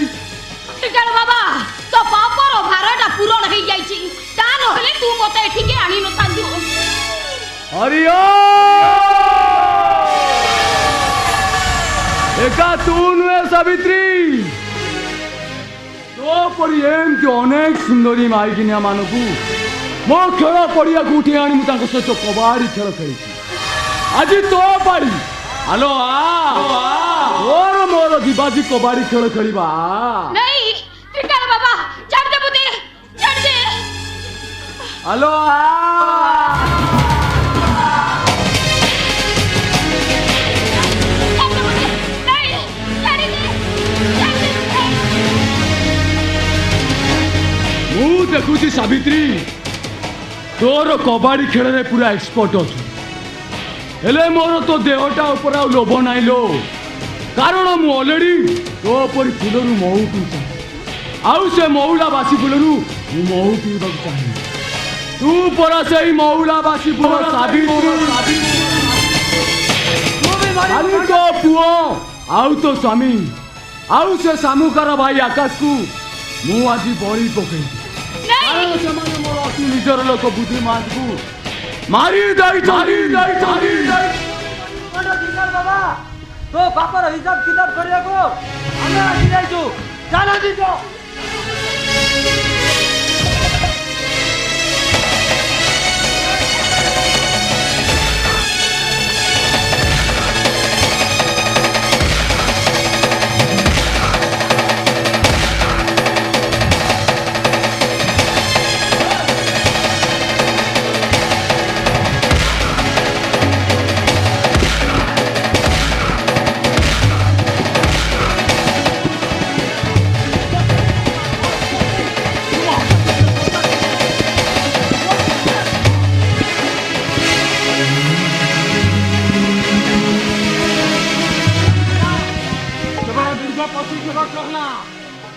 टिकाल बाबा तो पापर भारटा पूरण हो जाइछि ता नहले तू मते एठिके आनी न तांदु हरिओ एका तू नुए सावित्री तो परी एमती अनेक सुंदरी माइकिनिया मानकु मो खेल पड़िया को उठे आनी मु तांको सहित कबाड़ी खेल खेली आज तो पाड़ी हेलो और मोर दिबाजी कबाड़ी खेल खेलिबा नहीं टिकाल बाबा छाड़ दे बुदे छाड़ दे हेलो मु देखुची सावित्री तोर कबाड़ी खेल रे पूरा एक्सपर्ट अच्छु हेले मोर तो देहटा ऊपर आ लोभ नाई लो कारण मु ऑलरेडी तो पर फुलरू महू पीछा आउ से महुला बासी फुलरू मु महू पीबा चाहे तू परा से महुला बासी फुल सावित्री आलू तो पुओ आउ तो स्वामी आउ से सामुकार भाई आकाश को मु आज बड़ी पकई कारण से मोर अति निजर लोक बुद्धिमान को मारी दाई बाबा तो बापर हिसाब किताब करिया को हमें आसी जाइछु चलो दीजो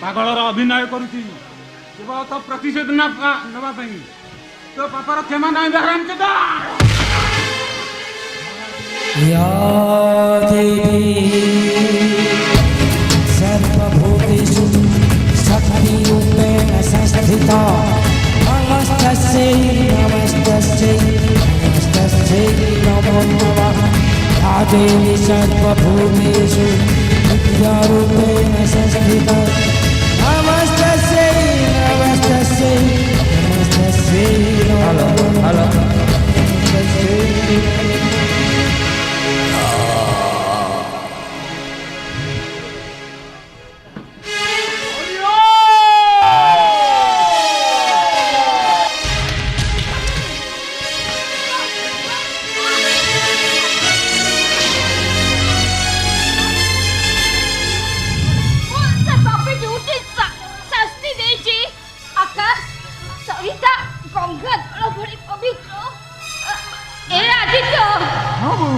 पागलर अभिनय करुची केवल तो प्रतिशोध नवा तो पापर क्षमा नहीं रामचंद्र या देवी सर्वभूतेषु शक्तिरूपेण संस्थिता नमस्तस्यै नमो नमः या देवी सर्वभूतेषु विद्यारूपेण संस्थिता नमस्तस्यै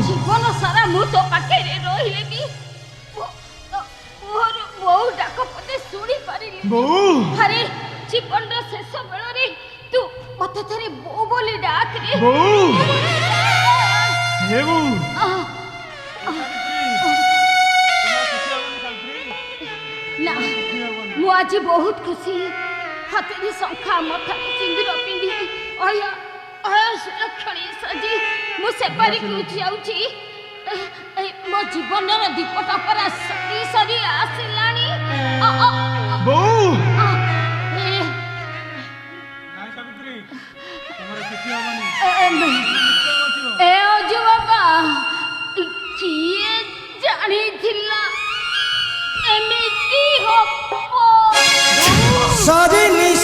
जीवन सारा मु तो पाखे रहिले भी मोर बहु डाक पते सुनी पारिली बहु अरे जीवन रो शेष बेल रे तू मते थरे बहु बोली डाक रे बहु हे बहु ना मु आज बहुत खुशी हाथी शंखा मथा सिंदूर पिंदी आया सुलक्षणी सजी मु सेपारी को जाउची मो जीवन रो दीपटा परा सरी सरी आसिलानी बहु नहीं सावित्री तुम्हारे किसी हवनी ए ओजो बाबा किए जानी थिला एमिति हो